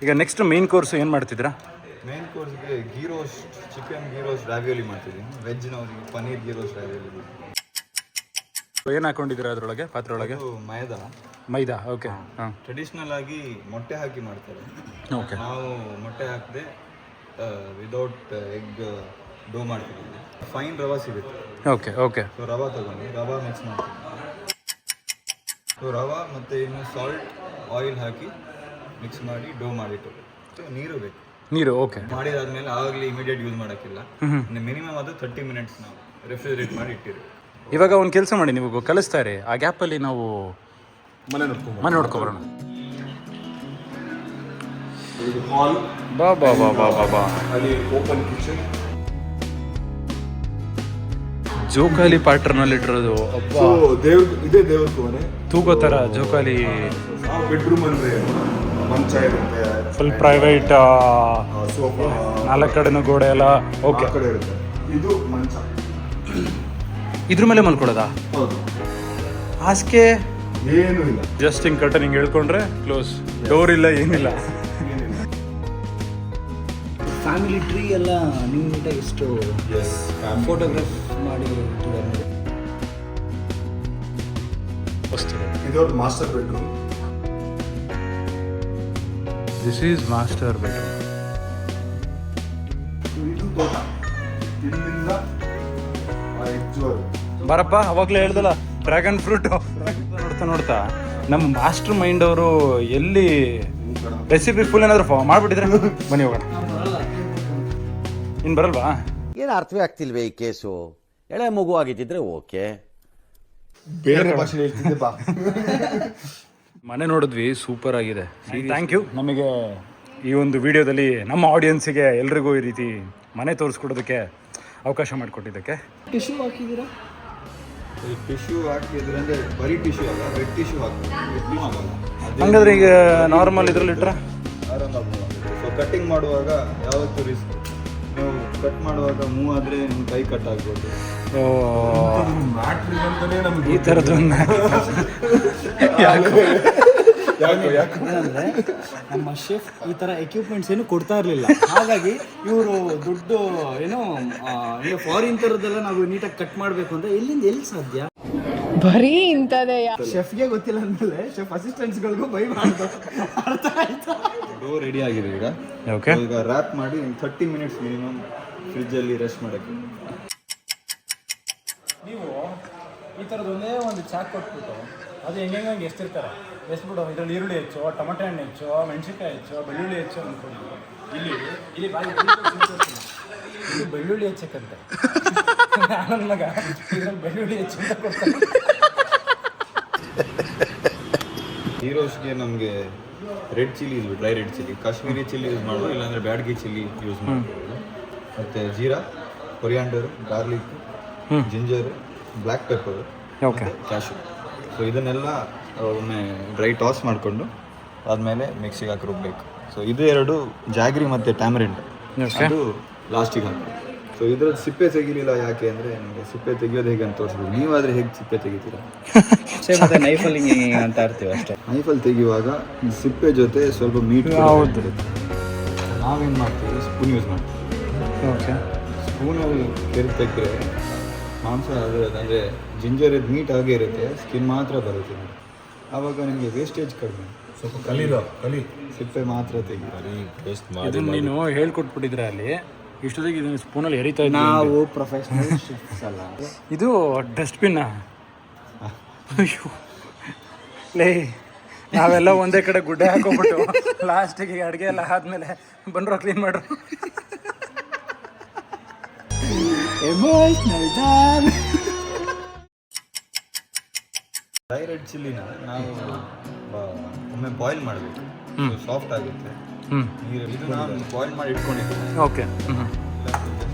ಈಗ next main course ಏನು ಮಾಡ್ತಿದ್ದೀರಾ? ಮೇನ್ ಕೋರ್ಸ್ಗೆ ghee roast, chicken ghee roast ravioli ಮಾಡ್ತಿದ್ದೀನಿ. ವೆಜ್ನವರಿಗೆ ಪನ್ನೀರ್ ಗೀ ರೋಸ್ಟ್ ರಾವಿಯೋಲಿ. ಏನು ಹಾಕೊಂಡಿದ್ದೀರಾ ಅದರೊಳಗೆ, ಪಾತ್ರೆ ಒಳಗೆ? ಮೈದಾ. ಓಕೆ. ಹಾಂ. ಟ್ರೆಡಿಷ್ನಲ್ ಆಗಿ ಮೊಟ್ಟೆ ಹಾಕಿ ಮಾಡ್ತಾರೆ. ಓಕೆ. ನಾವು ಮೊಟ್ಟೆ ಹಾಕದೆ ವಿದೌಟ್ ಎಗ್ ಡೋ ಮಾಡ್ತಿದ್ದೀವಿ. ಫೈನ್ ರವಾ ಸಿಗುತ್ತೆ. Okay okay. ಸೊ ರವಾ ತೊಗೊಂಡು ರವಾ ಮಿಕ್ಸ್ ಮಾಡ್ತೀವಿ. ಸೊ ರವಾ ಮತ್ತು ಇನ್ನು ಸಾಲ್ಟ್ ಆಯಿಲ್ ಹಾಕಿ ಮಿಕ್ಸ್ ಮಾಡಿ ಡೋ ಮಾಡಿಟ್ಟು ನೀರು ಬೇಕು. ನೀರು. ಓಕೆ. ಮಾಡಿದಾದ್ಮೇಲೆ ಆವಾಗಲೇ ಇಮಿಡಿಯೇಟ್ ಯೂಸ್ ಮಾಡೋಕ್ಕಿಲ್ಲ. ಮಿನಿಮಮ್ ಅದು 30 ಮಿನಿಟ್ಸ್ ನಾವು ರೆಫ್ರಿಜರೇಟ್ ಮಾಡಿ ಇಟ್ಟಿರಿ. ಇವಾಗ ಒಂದು ಕೆಲಸ ಮಾಡಿ, ನೀವು ಕಲಿಸ್ತಾರೆ ಆ ಗ್ಯಾಪಲ್ಲಿ ನಾವು ಮನೆ ನೋಡ್ಕೊಬರೋಣ. ಬಾ ಬಾ ಬಾ ಬಾ ಬಾ ಬಾ. ಅಲ್ಲಿ ಓಪನ್ ಕಿಚನ್, ಜೋಕಾಲಿ ಪ್ಯಾಟರ್ನಲ್ಲಿ ಇಟ್ಟಿರೋದು. ಇದೇ ದೇವ್ರ ಕೋಣೆ. ತೂಗೋ ಥರ ಜೋಕಾಲಿ. ಬೆಡ್ರೂಮ್ ಅಂದ್ರೆ ಮಂಚ ಇರುತ್ತೆ, ಫುಲ್ ಪ್ರೈವೇಟ್, ಸೋಫಾ, 4 ಕಡೆನೂ ಗೋಡೆ ಎಲ್ಲ. ಓಕೆ. ಕಡೆ ಇರುತ್ತೆ. ಇದು ಮಂಚ. ಇದ್ರ ಮೇಲೆ ಮಲ್ಕೊಳ್ಳೋದಾ? ಹೌದು. ಹಾಸಿಗೆ ಏನೂ ಇಲ್ಲ, ಜಸ್ಟ್ ಹಿಂಗೆ ಕರ್ಟನ್ ಹಿಂಗೆ ಹೇಳ್ಕೊಂಡ್ರೆ ಕ್ಲೋಸ್. ಡೋರ್ ಇಲ್ಲ, ಏನಿಲ್ಲ. ಫ್ಯಾಮಿಲಿ ಟ್ರೀ ಎಲ್ಲ ನೀಟಾಗಿ ಎಷ್ಟು ಫೋಟೋಗ್ರಾಫ್ ಮಾಡಿ ಇಟ್ಟಿದ್ದಾರೆ. ಇದೊಂದು master bedroom. This is master bedroom. ಇದು ತೋಟ. ಇಲ್ಲಿಂದ ಆ ಎಜ್ಜುವರೆಗೆ. ಬರಪ್ಪ, ಅವಾಗಲೇ ಹೇಳ್ದಲ್ಲ ಡ್ರ್ಯಾಗನ್ ಫ್ರೂಟು. ನೋಡ್ತಾ ನೋಡ್ತಾ ನಮ್ಮ ಮಾಸ್ಟರ್ ಮೈಂಡ್ ಅವರು ಎಲ್ಲಿ ರೆಸಿಪಿ ಫುಲ್ ಏನಾದರೂ ಮಾಡ್ಬಿಟ್ಟಿದ್ರೆ ಬನ್ನಿ ಹೋಗೋಣ. ಇನ್ನು ಬರಲ್ವಾ? ಏನು ಅರ್ಥವೇ ಆಗ್ತಿಲ್ವೇ ಈ ಕೇಸು? ಎಳೆ ಮಗು ಆಗಿದ್ದಿದ್ರೆ ಓಕೆ, ಬೇರೆ ಭಾಷೆ ಹೇಳ್ತಿದ್ದೆ ಬಾ. ಮನೆ ನೋಡಿದ್ವಿ, ಸೂಪರ್ ಆಗಿದೆ. ಥ್ಯಾಂಕ್ ಯು ನಮಗೆ ಈ ಒಂದು ವಿಡಿಯೋದಲ್ಲಿ ನಮ್ಮ ಆಡಿಯನ್ಸಿಗೆ ಎಲ್ರಿಗೂ ಈ ರೀತಿ ಮನೆ ತೋರಿಸ್ಕೊಡೋದಕ್ಕೆ ಅವಕಾಶ ಮಾಡಿಕೊಟ್ಟಿದ್ದಕ್ಕೆ. ಟಿಶ್ಯೂ ಹಾಕಿದ್ದೀರಾ? ಟಿಶ್ಯೂ ಹಾಕಿದ್ರೆ ಅಂದರೆ ಬರೀ ಟಿಶ್ಯೂ ಅಲ್ಲ, ವೆಟ್ ಟಿಶ್ಯೂ ಹಾಕ್ತೀವಿ. ಆಗಲ್ಲ. ಹಂಗಾದ್ರೆ ಈಗ ನಾರ್ಮಲ್ ಇದ್ರಲ್ಲಿ ಇಟ್ರೆ ಆರಾಮಾಗಿ. ಸೊ ಕಟ್ಟಿಂಗ್ ಮಾಡುವಾಗ ಯಾವತ್ತೂ ರಿಸ್ಕ್. ನೀವು ಕಟ್ ಮಾಡುವಾಗ ಮೂವ್ ಆದರೆ ನಿಮ್ಮ ಕೈ ಕಟ್ ಆಗ್ಬೋದು. ಅಂತಾನೆ ನಮ್ಗೆ ಈ ಥರದ್ದು ಏನಂದ್ರೆ ನಮ್ಮ ಶೆಫ್ ಈ ಥರ ಎಕ್ವಿಪ್ಮೆಂಟ್ಸ್ ಏನು ಕೊಡ್ತಾ ಇರಲಿಲ್ಲ. ಹಾಗಾಗಿ ಇವರು ದುಡ್ಡು ಏನೋ ಫಾರಿನ್ ಥರದ್ದೆಲ್ಲ ನಾವು ನೀಟಾಗಿ ಕಟ್ ಮಾಡಬೇಕು ಅಂತ ಎಲ್ಲಿ ಸಾಧ್ಯ? ಬರೀ ಇಂಥದೇ. ಶೆಫ್ಗೆ ಗೊತ್ತಿಲ್ಲ ಅಂದಮೇಲೆ ಶೆಫ್ ಅಸಿಸ್ಟೆಂಟ್ಸ್ಗಳಿಗೂ ಬೈ ಮಾಡ್ತಾರೆ. ಅರ್ಥ ಆಯ್ತಾ? ಡೋ ರೆಡಿ ಆಗಿದೆ ಈಗ. ಓಕೆ. ಈಗ ರ್ಯಾಪ್ ಮಾಡಿ 30 ಮಿನಿಟ್ಸ್ ಮಿನಿಮಮ್ ಫ್ರಿಜ್ಜಲ್ಲಿ ರೆಸ್ಟ್ ಮಾಡೋಕ್ಕೆ. ನೀವು ಈ ಥರದ್ದು ಒಂದೇ ಒಂದು ಚಾಕ್ ಕೊಟ್ಬಿಟ್ಟು ಅದು ಹೆಂಗೆ ಎಷ್ಟಿರ್ತಾರೆ ಎಸ್ಬಿಡು. ಇದರಲ್ಲಿ ಈರುಳ್ಳಿ ಹೆಚ್ಚು, ಟೊಮೆಟೊ ಹಣ್ಣು ಹೆಚ್ಚು, ಮೆಣಸಿನ್ಕಾಯಿ ಹೆಚ್ಚು, ಬೆಳ್ಳುಳ್ಳಿ ಹೆಚ್ಚು ಅಂದ್ಕೊಂಡು ಇಲ್ಲಿ ಬಾಯಿ ಇದು ಬೆಳ್ಳುಳ್ಳಿ ಹೆಚ್ಚಕ್ಕಂತೆ. ನನ್ನ ಮಗ ಇದ್ರಲ್ಲಿ ಬೆಳ್ಳುಳ್ಳಿ ಹೆಚ್ಚು ಅಂತ ಕೊಡ್ತಾರೆ. ಗೀ ರೋಸ್ಟ್ಗೆ ನಮಗೆ red chilli use, dry red chilli, Kashmiri chilli use ಮಾಡ್ಬೋದು, ಇಲ್ಲಾಂದರೆ ಬ್ಯಾಡ್ಗಿ ಚಿಲ್ಲಿ ಯೂಸ್ ಮಾಡ್ಬೋದು. ಮತ್ತು ಜೀರಾ, coriander, garlic, ginger, black pepper, okay, cashew. So ಇದನ್ನೆಲ್ಲ ಒಮ್ಮೆ ಡ್ರೈ ಟಾಸ್ ಮಾಡಿಕೊಂಡು ಆದಮೇಲೆ ಮಿಕ್ಸಿಗೆ ಹಾಕಿ ರುಬ್ಬೇಕು. ಸೊ ಇದು ಎರಡು ಜಾಗ್ರಿ ಮತ್ತು ಟ್ಯಾಮರಿಂಡ್, ಅದು ಲಾಸ್ಟಿಗೆ ಹಾಕಿ. ಸೊ ಇದ್ರದ್ದು ಸಿಪ್ಪೆ ತೆಗಿಲಿಲ್ಲ. ಯಾಕೆ ಅಂದರೆ ನಮಗೆ ಸಿಪ್ಪೆ ತೆಗಿಯೋದು ಹೇಗೆ ಅಂತ ತೋರಿಸ್ಬೇಕು. ನೀವಾದರೆ ಹೇಗೆ ಸಿಪ್ಪೆ ತೆಗಿತೀರಾ? ಮತ್ತೆ ನೈಫಲ್ಲಿ ಅಂತ ಇರ್ತೀವಿ ಅಷ್ಟೇ. ನೈಫಲ್ಲಿ ತೆಗಿಯುವಾಗ ಸಿಪ್ಪೆ ಜೊತೆ ಸ್ವಲ್ಪ ಮೀಟ್ ಹೌದು. ನಾವೇನು ಮಾಡ್ತೀವಿ, ಸ್ಪೂನ್ ಯೂಸ್ ಮಾಡ್ತೀವಿ. ಓಕೆ. ಸ್ಪೂನಲ್ಲಿ ತೆಗೆದ್ರೆ ಮಾಂಸ ಅಂದರೆ ಜಿಂಜರ್ ಮೀಟ್ ಹಾಗೆ ಇರುತ್ತೆ, ಸ್ಕಿನ್ ಮಾತ್ರ ಬರುತ್ತೆ. ಆವಾಗ ನಿಮಗೆ ವೇಸ್ಟೇಜ್ ಕಡಿಮೆ. ಸ್ವಲ್ಪ ಕಲಿ ಸಿಪ್ಪೆ ಮಾತ್ರ ತೆಗಿ. ವೇಸ್ಟ್ ಇದನ್ನು ನೀನು ಹೇಳ್ಕೊಟ್ಬಿಟ್ಟಿದ್ರೆ ಅಲ್ಲಿ ಇಷ್ಟೊತ್ತಿಗೆ ಇದನ್ನು ಸ್ಪೂನಲ್ಲಿ ಎರಿತಾ ಇದ್ದೆ. ನಾವು ಪ್ರೊಫೆಷನಲ್ ಶೆಫ್ಸ್ ಅಲ್ಲ. ಇದು ಡಸ್ಟ್ಬಿನ್ನ. ಅಯ್ಯೋ ಲೇ, ನಾವೆಲ್ಲ ಒಂದೇ ಕಡೆ ಗುಡ್ಡೆ ಹಾಕೋಬಿಟ್ಟು ಲಾಸ್ಟಿಗೆ ಅಡುಗೆ ಎಲ್ಲ ಆದಮೇಲೆ ಬಂದರು ಕ್ಲೀನ್ ಮಾಡ್ರು. ಡ್ರೈ ರೆಡ್ ಚಿಲ್ಲಿನ ನಾವು ಒಮ್ಮೆ ಬಾಯ್ಲ್ ಮಾಡಬೇಕು, ಸಾಫ್ಟ್ ಆಗುತ್ತೆ ನೀರು. ಇದು ನಾವು ಬಾಯ್ಲ್ ಮಾಡಿ ಇಟ್ಕೊಂಡಿದ್ದೀವಿ. ಓಕೆ.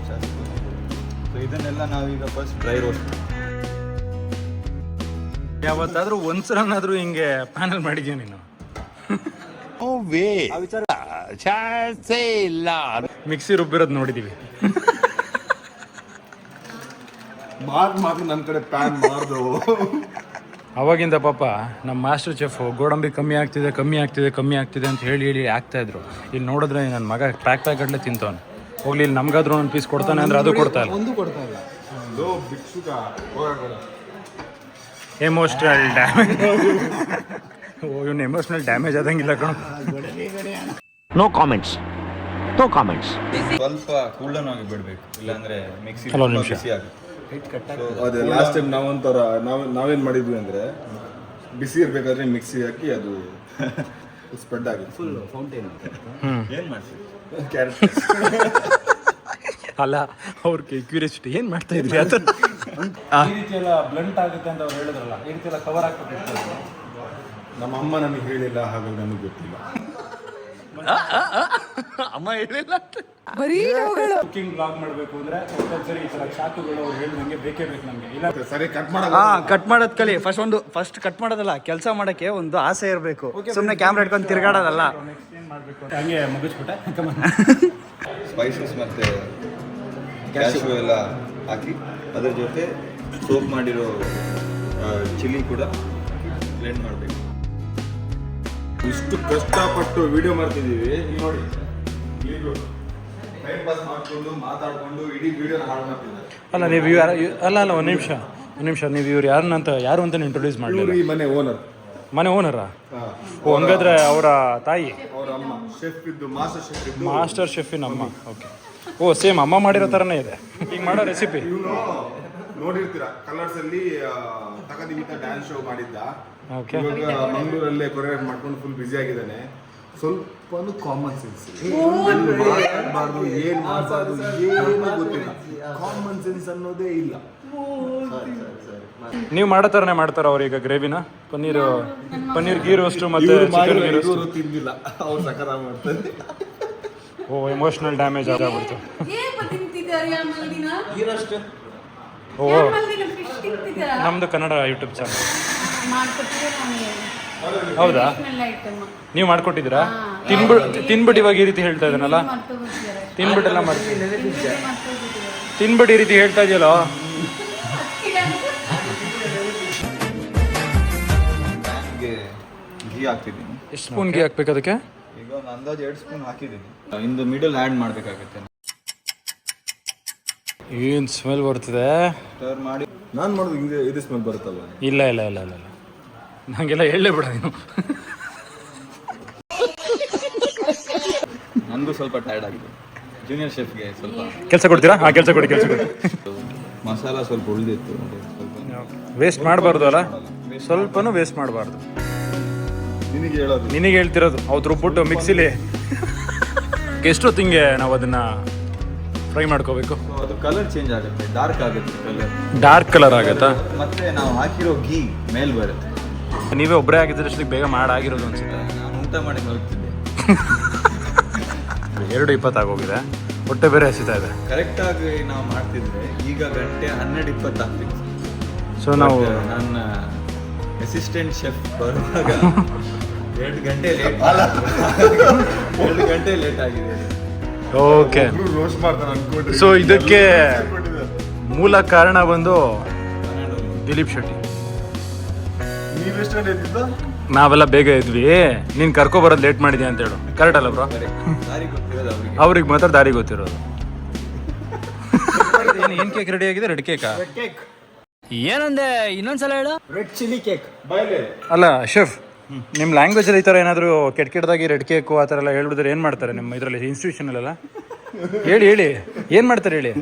ಸೊ ಇದನ್ನೆಲ್ಲ ನಾವೀಗ ಫಸ್ಟ್ ಡ್ರೈ ರೋಸ್ಟ್. ಯಾವತ್ತಾದರೂ ಒಂದ್ಸಲನಾದರೂ ಹಿಂಗೆ ಪ್ಯಾನಲ್ ಮಾಡಿದ್ಯಾ ನೀನು? ಮಿಕ್ಸಿ ರುಬ್ಬಿರೋದು ನೋಡಿದ್ದೀವಿ. ಮಾತು ನನ್ನ ಕಡೆ ಪ್ಯಾನ್ ಮಾಡ್ದು ಅವಾಗಿಂದ ಪಾಪ ನಮ್ಮ ಮಾಸ್ಟರ್ ಚೆಫು ಗೋಡಂಬಿ ಕಮ್ಮಿ ಆಗ್ತಿದೆ ಅಂತ ಹೇಳಿ ಆಗ್ತಾಯಿದ್ರು. ಇಲ್ಲಿ ನೋಡಿದ್ರೆ ನನ್ನ ಮಗ ಪ್ಯಾಕ್ ಗಟ್ಟಲೆ ತಿಂತವನು. ಹೋಗ್ಲಿ ಇಲ್ಲಿ ನಮಗಾದ್ರೂ ಒಂದು ಪೀಸ್ ಕೊಡ್ತಾನೆ ಅಂದರೆ ಅದು ಕೊಡ್ತಾ ಇಲ್ಲ. ಒಂದು ಕೊಡ್ತಾ ಇಲ್ಲ. Emotional damage. ಇವನು ಎಮೋಷ್ನಲ್ ಡ್ಯಾಮೇಜ್ ಆದಂಗಿಲ್ಲ ಕಣ. No comments. ಸ್ವಲ್ಪ ಕೂಲ್ ಡೌನ್ ಆಗಿ ಬಿಡಬೇಕು, ಇಲ್ಲಾಂದ್ರೆ ಮಿಕ್ಸಿ ಹಲೋ, ನಿಮಿಷ. ಬಿಸಿ ಆಗುತ್ತೆ. ಅದೇ ಲಾಸ್ಟ್ ಟೈಮ್ ನಾವೇನ್ ಮಾಡಿದ್ವಿ ಅಂದ್ರೆ ಬಿಸಿ ಇರ್ಬೇಕಾದ್ರೆ ಮಿಕ್ಸಿ ಹಾಕಿ ಅದು ಸ್ಪ್ರೆಡ್ ಆಗಿತ್ತು ಫುಲ್ ಫೌಂಟೇನ್. ಏನು ಮಾಡ್ತೀವಿ? ಕ್ಯಾರೆಟ್ ಅಲ್ಲ, ಅವ್ರಿಗೆ ಕ್ಯೂರಿಯಾಸಿಟಿ ಏನು ಮಾಡ್ತಾ ಇದ್ರಿ ಆ ಥರ ಈ ರೀತಿ ಎಲ್ಲ ಬ್ಲಂಟ್ ಆಗುತ್ತೆ ಅಂತ ಅವ್ರು ಹೇಳಿದ್ರಲ್ಲ, ಈ ರೀತಿ ಎಲ್ಲ ಕವರ್ ಆಗ್ಬಿಟ್ಟಿರ್ತಾರೆ. ನಮ್ಮ ಅಮ್ಮ ನನಗೆ ಹೇಳಿಲ್ಲ, ಹಾಗಾಗಿ ನನಗೆ ಗೊತ್ತಿಲ್ಲ. ಅಮ್ಮ ಹೇಳಿಲ್ಲ. ಬರೀ ಅವುಗಳು. ಕುಕಿಂಗ್ ಬ್ಲಾಗ್ ಮಾಡಬೇಕು ಅಂದರೆ ಕಂಪಲ್ಸರಿ ಈ ಥರ ಚಾಕುಗಳು ಅವ್ರು ಹೇಳಿದಂಗೆ ಬೇಕೇ ಬೇಕು ನಮಗೆ. ಇಲ್ಲ ಸರಿ ಕಟ್ ಮಾಡೋದು. ಕಟ್ ಮಾಡೋದು ಕಲಿ. ಫಸ್ಟ್ ಕಟ್ ಮಾಡೋದಲ್ಲ, ಕೆಲಸ ಮಾಡೋಕ್ಕೆ ಒಂದು ಆಸೆ ಇರಬೇಕು. ಸುಮ್ಮನೆ ಕ್ಯಾಮ್ರಾ ಇಟ್ಕೊಂಡು ತಿರ್ಗಾಡೋದಲ್ಲ. ನೆಕ್ಸ್ಟ್ ಏನು ಮಾಡಬೇಕು ಹಂಗೆ ಮುಗಿಸ್ಬಿಟ್ಟೆ. ಸ್ಪೈಸಸ್ ಮತ್ತು ಕ್ಯಾಶ್ಯೂ ಎಲ್ಲ ಹಾಕಿ ಅದ್ರ ಜೊತೆ ಸೋಪ್ ಮಾಡಿರೋ ಚಿಲ್ಲಿ ಕೂಡ ಬ್ಲೆಂಡ್ ಮಾಡಬೇಕು. ಇಷ್ಟು ಕಷ್ಟಪಟ್ಟು ವಿಡಿಯೋ ಮಾಡ್ತಿದ್ದೀವಿ, ಇಲ್ಲಿ ನೋಡಿ ಟೈಮ್ ಪಾಸ್ ಮಾಡ್ಕೊಂಡು ಮಾತಾಡ್ಕೊಂಡು ಇಡೀ ವಿಡಿಯೋನ ಹಾಳು ಮಾಡ್ತಿದ್ದಾರೆ. ಅಲ್ಲ ನೀವು ಯಾರು ಅಲ್ಲ ಒಂದು ನಿಮಿಷ ನೀವು ಇವ್ರು ಯಾರು ಅಂತ ಇಂಟ್ರೊಡ್ಯೂಸ್ ಇವರು ಮಾಡಲಿಲ್ಲ. ಈ ಮನೆ ಓನರ್, ಮನೆ ಓನರಾ? ಓ, ಹಂಗಾದ್ರೆ ಅವರ ತಾಯಿ ಅವ್ರ ಅಮ್ಮ ಶೆಫ್ ಇದ್ದು, ಮಾಸ್ಟರ್ ಶೆಫಿನ ಅಮ್ಮ. ಓಕೆ. ಓ, ಸೇಮ್ ಅಮ್ಮ ಮಾಡಿರೋ ಥರನೇ ಇದೆ ಈಗ ಮಾಡೋ ರೆಸಿಪಿ. ಇವನು ನೋಡಿರ್ತೀರಾ ಕಲರ್ಸ್ ಅಲ್ಲಿ ತಕದಿಮಿತ ಡ್ಯಾನ್ಸ್ ಶೋ ಮಾಡಿದ್ದ. ಓಕೆ. ಇವಾಗ ಮಂಗಳೂರಲ್ಲೇ ಕೊರಿಯೋಗ್ರಾಫ್ ಮಾಡ್ಕೊಂಡು ಫುಲ್ ಬ್ಯುಸಿ ಆಗಿದ್ದಾನೆ. ಸ್ವಲ್ಪನೂ ಕಾಮನ್ ಸೆನ್ಸ್ ಮಾಡಬಾರ್ದು, ಏನ್ ಮಾಡಬಾರ್ದು ಏನು ಗೊತ್ತಿಲ್ಲ. ಕಾಮನ್ ಸೆನ್ಸ್ ಅನ್ನೋದೇ ಇಲ್ಲ. ನೀವು ಮಾಡೋ ಥರನೇ ಮಾಡ್ತಾರ ಅವ್ರೀಗ ಗ್ರೇವಿನ? ಪನ್ನೀರ್ ಗೀ ರೋಸ್ಟು ಮತ್ತೆ ಚಿಕನ್ ಗೀ ರೋಸ್ಟು ಇವರು ತಿಂದಿಲ್ಲ, ಅವ್ರು ಸಕರ ಮಾಡ್ತಾರೆ. ಓ, ಎಮೋಷನಲ್ ಡ್ಯಾಮೇಜ್ ಆಗ್ಬಿಡ್ತು. ಓ, ನಮ್ಮದು ಕನ್ನಡ ಯೂಟ್ಯೂಬ್ ಚಾನಲ್. ಹೌದಾ? ನೀವು ಮಾಡ್ಕೊಟ್ಟಿದ್ದೀರಾ? ತಿನ್ಬಿಟ್ಟು ಇವಾಗ ಈ ರೀತಿ ಹೇಳ್ತಾ ಇದ್ದಾನಲ್ಲ, ತಿನ್ಬಿಟ್ಟೆಲ್ಲ ಮಾಡ್ತೀನಿ. ತಿನ್ಬಿಟ್ಟು ಈ ರೀತಿ ಹೇಳ್ತಾ ಇದೆಯಲ್ಲ. ಪ್ಯಾನ್ಗೆ ಘೀ ಹಾಕ್ತಿದ್ದೀನಿ. ಎಷ್ಟು ಸ್ಪೂನ್ ಗೀ ಹಾಕ್ಬೇಕು ಅದಕ್ಕೆ? ಈಗ ಒಂದು ಅಂದಾಜು 2 ಸ್ಪೂನ್ ಹಾಕಿದ್ದೀನಿ. ಇನ್ ದ ಮಿಡಲ್ ಆ್ಯಡ್ ಮಾಡಬೇಕಾಗುತ್ತೆ. ಏನು ಸ್ಮೆಲ್ ಬರ್ತಿದೆ. ಸ್ಟರ್ ಮಾಡಿ ನಾನು ಮಾಡೋದು ಹಿಂಗೆ ಇದು ಸ್ಮೆಲ್ ಬರುತ್ತಲ್ಲ. ಇಲ್ಲ ನನಗೆಲ್ಲ ಹೇಳಲೇ ಬಿಡ ನೀನು. ನನಗೂ ಸ್ವಲ್ಪ ಟೈರ್ಡ್ ಆಗಿದೆ. ಜೂನಿಯರ್ ಶೆಫ್ಗೆ ಸ್ವಲ್ಪ ಕೆಲಸ ಕೊಡ್ತೀರಾ? ಹಾಂ, ಕೆಲಸ ಕೊಡಿ. ಮಸಾಲ ಸ್ವಲ್ಪ ಉಳಿದಿತ್ತು, ಸ್ವಲ್ಪ ವೇಸ್ಟ್ ಮಾಡಬಾರ್ದು ಅಲ್ಲ, ಸ್ವಲ್ಪನೂ ವೇಸ್ಟ್ ಮಾಡಬಾರ್ದು. ನಿನಗೆ ಹೇಳೋದು, ನಿನಗೆ ಹೇಳ್ತಿರೋದು. ಅವ್ರು ರುಬ್ಬಿಟ್ಟು ಮಿಕ್ಸಿಲಿ ಎಷ್ಟೊತ್ತಿಂಗೆ ನಾವು ಅದನ್ನ ಫ್ರೈ ಮಾಡ್ಕೋಬೇಕು? ಅದು ಕಲರ್ ಚೇಂಜ್ ಆಗುತ್ತೆ, ಡಾರ್ಕ್ ಆಗುತ್ತೆ ಕಲರ್. ಡಾರ್ಕ್ ಕಲರ್ ಆಗುತ್ತಾ? ಮತ್ತೆ ನಾವು ಹಾಕಿರೋ ಘೀ ಮೇಲ್ ಬರುತ್ತೆ. ನೀವೇ ಒಬ್ಬರೇ ಆಗಿದ್ರೆ ಅಷ್ಟಕ್ಕೆ ಬೇಗ ಮಾಡಾಗಿರೋದು ಅನ್ಸುತ್ತೆ. ನಾನು ಊಟ ಮಾಡಿ ಹೋಗ್ತಿದ್ದೆ. 2:20 ಆಗೋಗಿದೆ, ಹೊಟ್ಟೆ ಬೇರೆ ಹಸಿತಾ ಇದೆ. ಕರೆಕ್ಟಾಗಿ ನಾವು ಮಾಡ್ತಿದ್ರೆ ಈಗ ಗಂಟೆ 12:20 ಆಗ್ತಿತ್ತು. ಸೊ ನಾವು ನನ್ನ ಅಸಿಸ್ಟೆಂಟ್ ಶೆಫ್ ಬರುವಾಗ 2 ಗಂಟೆ ಲೇಟ್ ಆಗಿದೆ. ಓಕೆ. ರೋಸ್ಟ್ ಮಾಡ್ತಾರೆ ಅನ್ಕೊಂಡ್ರೆ. ಸೊ ಇದಕ್ಕೆ ಮೂಲ ಕಾರಣ ಬಂದು ದಿಲೀಪ್ ಶೆಟ್ಟಿ. ನೀವೆಷ್ಟು ಗಂಟೆ ಎದ್ದಿದ್ದ? ನಾವೆಲ್ಲ ಬೇಗ ಇದ್ವಿ, ನೀನು ಕರ್ಕೊಬರೋದು ಲೇಟ್ ಮಾಡಿದ್ಯಾ ಅಂತ ಹೇಳು. ಕರೆಕ್ಟ್ ಅಲ್ಲ ಬ್ರೋ? ದಾರಿ ಗೊತ್ತಿರೋದು ಅವ್ರಿಗೆ. ಅವ್ರಿಗೆ ಮಾತ್ರ ದಾರಿ ಗೊತ್ತಿರೋದು. ಏನು ಕೇಕ್ ರೆಡಿ ಆಗಿದೆ? ರೆಡ್ ಕೇಕಾ? ಏನಂದೆ ಇನ್ನೊಂದ್ಸಲ ಹೇಳು. Red chilli cake. ಬಾಯ್ಲೆ ಅಲ್ಲ ಶೆಫ್, ನಿಮ್ಮ ಲ್ಯಾಂಗ್ವೇಜಲ್ಲಿ ಈ ಥರ ಏನಾದರೂ ಕೆಟ್ಟದಾಗಿ ರೆಡ್ ಕೇಕು ಆ ಥರ ಎಲ್ಲ ಹೇಳಿದ್ರೆ ಏನು ಮಾಡ್ತಾರೆ ನಿಮ್ಮ ಇದರಲ್ಲಿ ಇನ್ಸ್ಟಿಟ್ಯೂಷನಲ್ಲೆಲ್ಲ? ಹೇಳಿ ಏನು ಮಾಡ್ತಾರೆ ಹೇಳಿ.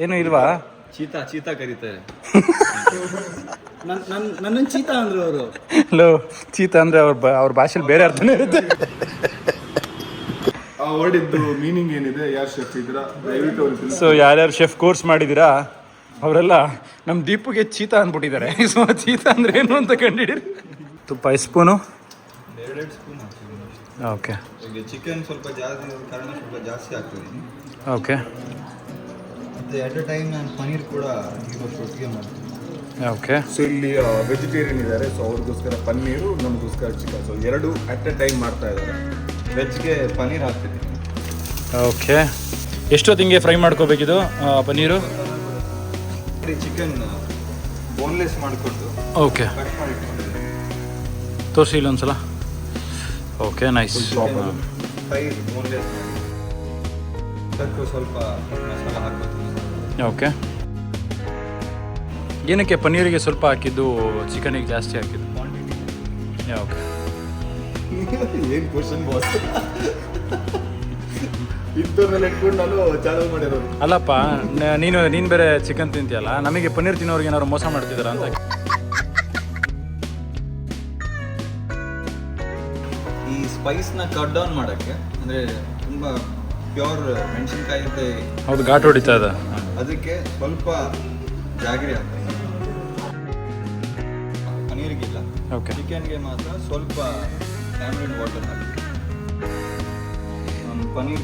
ಏನು ಇಲ್ವಾ? ಚೀತಾ ಕರೀತಾರೆ. ನನ್ನನ್ನು ಚೀತಾ ಅಂದ್ರು ಅವರು. ಹಲೋ, ಚೀತಾ ಅಂದರೆ ಅವ್ರ ಭಾಷೆಲಿ ಬೇರೆ ಅರ್ಥನೇ ಇರುತ್ತೆ. ಆ ವರ್ಡಿದ್ದು ಮೀನಿಂಗ್ ಏನಿದೆ, ಯಾರು ಶೆಫ್ ಇದ್ದೀರಾ ದಯವಿಟ್ಟು ಅವ್ರಿಗೆ ಸೊ ಯಾರ್ಯಾರು ಶೆಫ್ ಕೋರ್ಸ್ ಮಾಡಿದ್ದೀರಾ ಅವರೆಲ್ಲ ನಮ್ಮ ದೀಪುಗೆ ಚೀತಾ ಅಂದ್ಬಿಟ್ಟಿದ್ದಾರೆ. ಸೊ ಚೀತಾ ಅಂದರೆ ಏನು ಅಂತ ಕಂಡಿದ್ದೀರಿ. ತುಪ್ಪ ಎಷ್ಟು ಸ್ಪೂನು? 2 ಸ್ಪೂನ್ ಹಾಕ್ತಿದ್ದೀನಿ. ಓಕೆ. ಈಗ ಚಿಕನ್ ಸ್ವಲ್ಪ ಜಾಸ್ತಿ ಇರೋ ಕಾರಣ ಸ್ವಲ್ಪ ಜಾಸ್ತಿ ಹಾಕ್ತಿದ್ದೀನಿ. ಓಕೆ. ಮತ್ತು ಎಟ್ ಅ ಟೈಮ್ ನಾನು ಪನ್ನೀರ್ ಕೂಡ ಒಟ್ಟಿಗೆ ಮಾಡ್ತೀನಿ. ಓಕೆ. ಸೊ ಇಲ್ಲಿ ವೆಜಿಟೇರಿಯನ್ ಇದ್ದಾರೆ, ಸೊ ಅವ್ರಿಗೋಸ್ಕರ ಪನ್ನೀರು, ನಮಗೋಸ್ಕರ chicken. So 2 at a time ಮಾಡ್ತಾ ಇದ್ದಾರೆ. ವೆಜ್ಗೆ ಪನ್ನೀರ್ ಹಾಕ್ತಿದ್ದೀನಿ. ಓಕೆ. ಎಷ್ಟೊತ್ತಿಗೆ ಫ್ರೈ ಮಾಡ್ಕೋಬೇಕಿದು ಪನ್ನೀರು? ಚಿಕನ್ ಬೋನ್ಲೆಸ್ ಮಾಡಿಕೊಂಡು ಓಕೆ. ಕಟ್ ಮಾಡಿಕೊಂಡು ತೋರಿಸಿ ಇಲ್ಲೊಂದ್ಸಲ. Okay, nice. ಫ್ರೈ ಬೋನ್ಲೆಸ್ ಮಾಡಿ ಅದಕ್ಕೂ ಸ್ವಲ್ಪ ಮಸಾಲ ಹಾಕ್ಬೇಕು. ಓಕೆ. ಏನಕ್ಕೆ ಪನ್ನೀರಿಗೆ ಸ್ವಲ್ಪ ಹಾಕಿದ್ದು, ಚಿಕನಿಗೆ ಜಾಸ್ತಿ ಹಾಕಿದ್ದು? ಓಕೆ. ಏನು ಕ್ವಶನ್ ಬಾಸ್, ಇಂಥವ್ರನ್ನೆಲ್ಲ ಇಟ್ಕೊಂಡು ನಾನು ಚಾನಲ್ ಮಾಡಿರೋದು. ಅಲ್ಲಪ್ಪ, ನೀನು ಬೇರೆ ಚಿಕನ್ ತಿಂತೀಯಲ್ಲ, ನಮಗೆ ಪನ್ನೀರ್ ತಿನ್ನೋರಿಗೆ ಏನಾದ್ರು ಮೋಸ ಮಾಡ್ತಿದ್ದಾರ ಅಂತ. ಈ ಸ್ಪೈಸ್ನ ಕಟ್ ಡೌನ್ ಮಾಡೋಕ್ಕೆ ಅಂದರೆ ತುಂಬ ಪ್ಯೂರ್ ಮೆಣಸಿನ್ಕಾಯಿ ಅಂತ ಹೌದು, ಘಾಟ್ ಹೊಡಿತಾ ಇದೆ. ಅದಕ್ಕೆ ಸ್ವಲ್ಪ ಜಾಗರಿ ಹಾಕ್ತೀನಿ. ಪನ್ನೀರಿಗಿಲ್ಲ, ಓಕೆ. ಚಿಕನ್ಗೆ ಮಾತ್ರ ಸ್ವಲ್ಪ tamarind water hockey.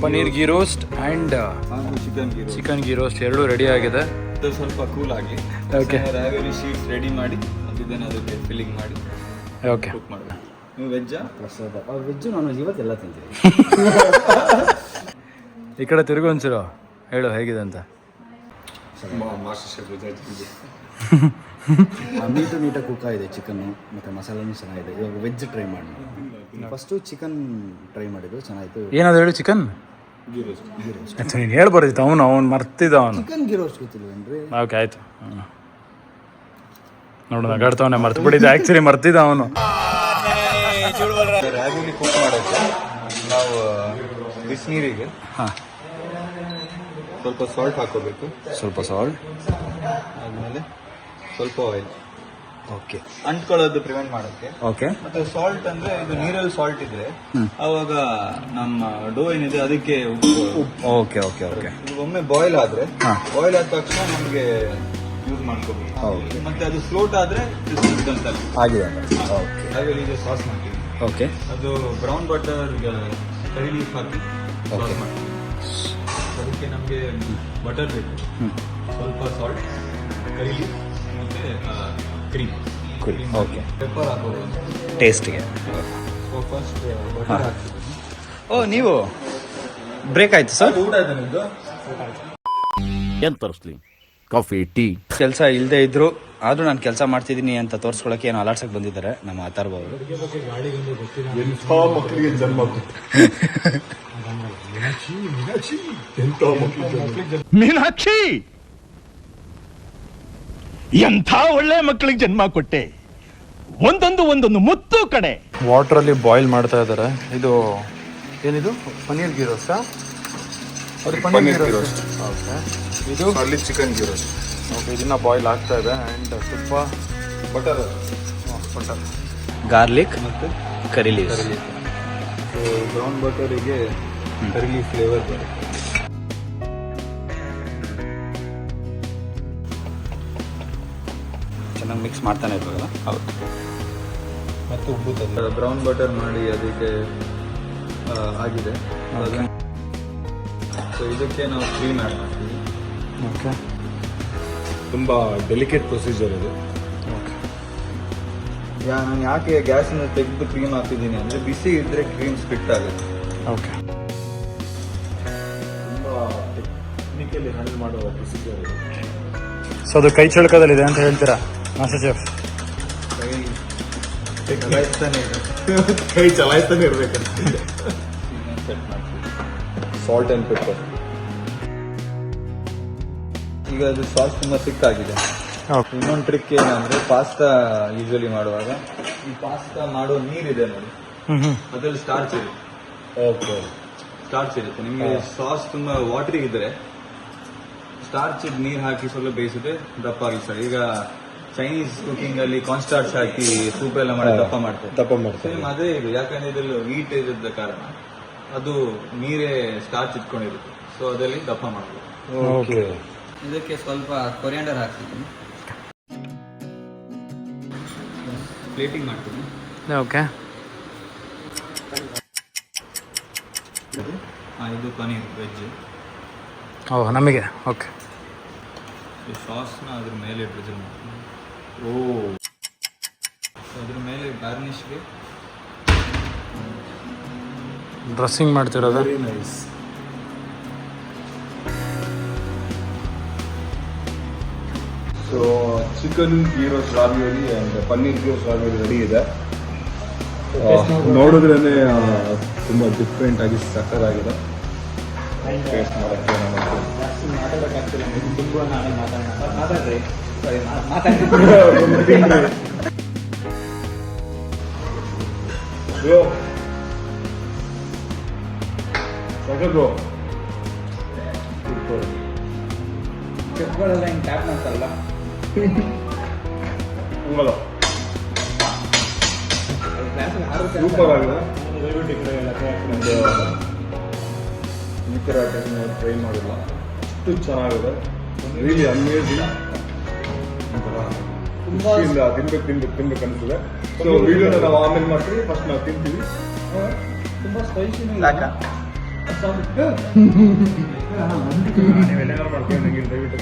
Paneer ghee roast and ಹಾಗೂ ಚಿಕನ್ ಗೀ ರೋಸ್ಟ್ ಎರಡೂ ರೆಡಿ ಆಗಿದೆ. ಅದು ಸ್ವಲ್ಪ ಕೂಲ್ ಆಗಲಿ. ಓಕೆ. ರಾವಿಯಲಿ ಶೀಟ್ಸ್ ರೆಡಿ ಮಾಡಿ ಇದನ್ನು ಅದಕ್ಕೆ ಫಿಲ್ಲಿಂಗ್ ಮಾಡಿ ಓಕೆ. ಕುಕ್ ಮಾಡಬೇಕು. ನೀವು ವೆಜ್ಜಾ? ವೆಜ್ಜು ನಾನ್ ವೆಜ್ ಇವತ್ತೆಲ್ಲ ತಿಂತೀವಿ. ಈ ಕಡೆ ತಿರುಗು ಒಂಚೂರು ಹೇಳು ಹೇಗಿದೆ ಅಂತ. ಮಾಸ್ಟರ್ ಶೆಫ್ ಮೀಟು ನೀಟಾಗಿ ಕುಕ್ ಆಗಿದೆ, ಚಿಕನ್ನು ಮತ್ತು ಮಸಾಲೆನೂ ಚೆನ್ನಾಗಿದೆ. ಇವಾಗ ವೆಜ್ ಟ್ರೈ ಮಾಡಿ. ಫಸ್ಟು ಚಿಕನ್ ಟ್ರೈ ಮಾಡಿದ್ದು ಚೆನ್ನಾಯಿತು. ಏನಾದ್ರು ಹೇಳಿ, ಚಿಕನ್ ನೀನು ಹೇಳ್ಬಾರ್ದಿತ್ತು. ಅವನು ಮರ್ತಿದ್ದ. ಅವನು ಚಿಕನ್ ಗೀ ರೋಸ್ಟ್ ಗೊತ್ತಿಲ್ವೇನ್ರಿ? ಓಕೆ, ಆಯಿತು. ನೋಡು, ನಗಾಡ್ತವನೆ, ಮರ್ತು ಬಿಟ್ಟಿದ್ದೆ. ಆ್ಯಕ್ಚುಲಿ ಮರ್ತಿದ್ದ ಅವನು. ರಾವಿಯಲಿ ಕುಕ್ ಮಾಡೋಕ್ಕೆ ನಾವು ಬಿಸಿನೀರಿಗೆ ಸ್ವಲ್ಪ ಸಾಲ್ಟ್ ಹಾಕೋಬೇಕು. ಸ್ವಲ್ಪ ಸಾಲ್ಟ್, ಆದಮೇಲೆ ಸ್ವಲ್ಪ ಆಯಿಲ್. ಓಕೆ. ಅಂಟ್ಕೊಳ್ಳೋದು ಪ್ರಿವೆಂಟ್ ಮಾಡೋಕ್ಕೆ. ಓಕೆ. ಮತ್ತೆ ಸಾಲ್ಟ್ ಅಂದ್ರೆ ಇದು ನೀರಲ್ಲಿ ಸಾಲ್ಟ್ ಇದ್ರೆ ಅವಾಗ ನಮ್ಮ ಡೋ ಏನಿದೆ ಅದಕ್ಕೆ ಉಪ್ಪು. Okay okay okay. ಇದು ಒಮ್ಮೆ ಬಾಯ್ಲ್ ಆದ್ರೆ ಬಾಯ್ಲ್ ಆದ ತಕ್ಷಣ ನಮಗೆ ಯೂಸ್ ಮಾಡ್ಕೋಬೇಕು. ಮತ್ತೆ ಅದು ಫ್ಲೋಟ್ ಆದ್ರೆ ಆಗಿದೆ. ಓಕೆ. ಹಾಗಾಗಿ ಇದು ಸಾಸ್ ಮಾಡ್ತೀವಿ. ಓಕೆ. ಅದು ಬ್ರೌನ್ ಬಟರ್ ಕರಿ ಲೀಫ್ ಹಾಕಿ ಸಾಸ್ ಮಾಡ್ತೀವಿ. ಅದಕ್ಕೆ ನಮಗೆ ಬಟರ್ ಬೇಕು, ಸ್ವಲ್ಪ ಸಾಲ್ಟ್, ಕರಿ ಲೀಫ್ ಮತ್ತೆ ಕ್ರೀಮ್. ಓಕೆ. ಪೆಪ್ಪರ್ ಹಾಕೋದು ಟೇಸ್ಟಿಗೆ. ಸೊ ಫಸ್ಟ್ ಬಟರ್ ಹಾಕ್ತೀವಿ. ಓ, ನೀವು ಬ್ರೇಕ್ ಆಯ್ತು ಸರ್? ಊಟ ಆಯ್ತಾ ನಿಮ್ದು? ಏನ್ ತರಿಸ್ಲಿ? Coffee, tea? ಕೆಲಸ ಇಲ್ಲದೆ ಇದ್ರು ಆದರೂ ನಾನು ಕೆಲಸ ಮಾಡ್ತಿದ್ದೀನಿ ಅಂತ ತೋರಿಸ್ಕೊಳಕ್ಕೆ ಏನೋ ಅಲಾಡ್ಸಕ್ಕೆ ಬಂದಿದ್ದಾರೆ ನಮ್ಮ ಅಥರ್ವ ಅವರು. ಎಂಥ ಮಕ್ಕಳಿಗೆ ಜನ್ಮ ಕೊಟ್ಟು, ಎಂಥ ಮಕ್ಕಳಿಗೆ ಮೀನಾಕ್ಷಿ, ಎಂಥ ಒಳ್ಳೆ ಮಕ್ಕಳಿಗೆ ಜನ್ಮ ಕೊಟ್ಟೆ. ಒಂದೊಂದು ಮುತ್ತು ಕಡೆ. ವಾಟ್ರಲ್ಲಿ ಬಾಯ್ಲ್ ಮಾಡ್ತಾ ಇದ್ದಾರೆ. ಇದು ಏನಿದು? ಪನ್ನೀರ್ ಗೀ ರೋಸ್ಟಾ? ಅದು ಪನ್ನೀರ್ ಗೀ ರೋಸ್ಟ್. ಓಕೆ. ಇದು ಅಲ್ಲಿ ಚಿಕನ್ ಗೀ ರೋಸ್ಟ್. ಓಕೆ, ಇದನ್ನ ಬಾಯ್ಲ್ ಆಗ್ತಾ ಇದೆ. ಆ್ಯಂಡ್ ತುಪ್ಪ, ಬಟರ್, ಗಾರ್ಲಿಕ್ ಮತ್ತು ಕರಿ ಲೀವ್ಸ್. ಬ್ರೌನ್ ಬಟರಿಗೆ ಕರಿ ಲೀಫ್ ಫ್ಲೇವರ್ ಬರುತ್ತೆ. ಚೆನ್ನಾಗಿ ಮಿಕ್ಸ್ ಮಾಡ್ತಾನೆ ಇರ್ಬೇಕಲ್ಲ? ಹೌದು. ಮತ್ತು ಉಪ್ಪು ತಂದು ಬ್ರೌನ್ ಬಟರ್ ಮಾಡಿ ಅದಕ್ಕೆ ಆಗಿದೆ. ಸೊ ಇದಕ್ಕೆ ನಾವು ಕ್ರೀಮ್ ಆ್ಯಡ್ ಮಾಡ್ತೀವಿ. ಓಕೆ. ತುಂಬ ಡೆಲಿಕೇಟ್ ಪ್ರೊಸೀಜರ್ ಇದು. ಓಕೆ. ನಾನು ಯಾಕೆ ಗ್ಯಾಸಿಂದ ತೆಗೆದು ಕ್ರೀಮ್ ಹಾಕ್ತಿದ್ದೀನಿ ಅಂದರೆ ಬಿಸಿ ಇದ್ದರೆ ಕ್ರೀಮ್ ಸ್ಪಿಟ್ ಆಗುತ್ತೆ. ಓಕೆ. ತುಂಬ ಟೆಕ್ನಿಕಲಿ ಹ್ಯಾಂಡಲ್ ಮಾಡುವ ಪ್ರೊಸೀಜರ್ ಇದು. ಸೊ ಅದು ಕೈ ಚಳಕದಲ್ಲಿದೆ ಅಂತ ಹೇಳ್ತೀರಾ ಮಾಸ್ಟರ್ ಶೆಫ್? ಕೈ ಚಲಾಯಿಸ್ತಾನೆ ಇರ್ಬೇಕಂತ. ಸೆಟ್ ಮಾಡ್ತೀವಿ. Salt and pepper. ಈಗ ಅದು ಸಾಸ್ ತುಂಬ ಥಿಕ್ ಆಗಿದೆ. ಇನ್ನೊಂದು ಟ್ರಿಕ್ ಏನಂದ್ರೆ ಪಾಸ್ತಾ ಯೂಶಲಿ ಮಾಡುವಾಗ ಈ ಪಾಸ್ತಾ ಮಾಡೋ ನೀರಿದೆ ನೋಡಿ, ಅದರಲ್ಲಿ ಸ್ಟಾರ್ಚ್ ಇರುತ್ತೆ. ಓಕೆ. ಸ್ಟಾರ್ಚ್ ಇರುತ್ತೆ. ನಿಮಗೆ ಸಾಸ್ ತುಂಬ ವಾಟರಿ ಇದ್ರೆ ಸ್ಟಾರ್ಚ್ ನೀರು ಹಾಕಿ ಸ್ವಲ್ಪ ಬೇಯಿಸಿದ್ರೆ ದಪ್ಪ ಆಗಿ ಸರ್. ಈಗ ಚೈನೀಸ್ ಕುಕಿಂಗ್ ಅಲ್ಲಿ ಕಾರ್ನ್ ಸ್ಟಾರ್ಚ್ ಹಾಕಿ ಸೂಪ್ ಎಲ್ಲ ಮಾಡಿ ದಪ್ಪ ಮಾಡ್ತಾರೆ. ಸೇಮ್ ಅದೇ ಇದು, ಯಾಕಂದ್ರೆ ಇದರಲ್ಲಿ ವೀಟ್ ಇದ್ದ ಕಾರಣ ಅದು ನೀರೇ ಸ್ಟಾರ್ಚ್ ಇಟ್ಕೊಂಡಿರುತ್ತೆ. ಸೊ ಅದರಲ್ಲಿ ದಪ್ಪ ಮಾಡಬೇಕು. ಓಕೆ. ಇದಕ್ಕೆ ಸ್ವಲ್ಪ ಕೊರಿಯಾಂಡರ್ ಹಾಕ್ತೀನಿ, ಪ್ಲೇಟಿಂಗ್ ಮಾಡ್ತೀನಿ. ಓಕೆ. ಇದು ಪನೀರ್ ವೆಜ್. ಓ, ನಮಗೆ. ಓಕೆ. ಈ ಸಾಸ್ನ ಅದ್ರ ಮೇಲೆ ಡ್ರಿಜಲ್ ಮಾಡ್ತೀನಿ. ಅದ್ರ ಮೇಲೆ ಗಾರ್ನಿಷ್ಗೆ ಡ್ರೆಸ್ಸಿಂಗ್ ಮಾಡ್ತಿರೋದು. Very nice. So chicken ghee roast ravioli and paneer ghee roast ravioli ready ಇದೆ. ನೋಡಿದ್ರೇ ತುಂಬ ಡಿಫ್ರೆಂಟ್ ಆಗಿ ಸಕ್ಕತ್ತಾಗಿದೆ. ಟೇಸ್ಟ್ ಮಾಡೋಕ್ಕೆ ಜಾಸ್ತಿ ಮಾತಾಡೋಕ್ಕಾಗ್ತಿಲ್ಲ, ತುಂಬ ನಾನೇ ಮಾತಾಡ್ರಿ ಬ್ರೋ ಸಕ್ಕತ್ ಬ್ರೋ. ಚೆಕ್ಗಳೆಲ್ಲ ಹಿಂಗೆ ಟ್ಯಾಪ್ ಮಾಡ್ತಾರಲ್ಲ, ಹಂಗಲ್ಲ ಸೂಪರ್ ಆಗಿದೆ. ದಯವಿಟ್ಟು ಈ ಕಡೆ ಎಲ್ಲ ಒಂದು ಈ ಥರ ಟೆಕ್ನ ಟ್ರೈ ಮಾಡಿಲ್ಲ, ಅಷ್ಟು ಚೆನ್ನಾಗಿದೆ. Really amazing. ಒಂಥರ ಖುಷಿಯಿಂದ ತಿನ್ಬೇಕು ಅನಿಸ್ತದೆ. ಸೊ ವಿಡಿಯೋನ ನಾವು ಆಮೇಲೆ ಮಾಡ್ತೀವಿ, ಫಸ್ಟ್ ನಾವು ತಿಂತೀವಿ. ತುಂಬ ಸ್ಪೈಸಿನೂ ನೀವೆಲ್ಲ ಮಾಡ್ಕೊಂಡು ದಯವಿಟ್ಟು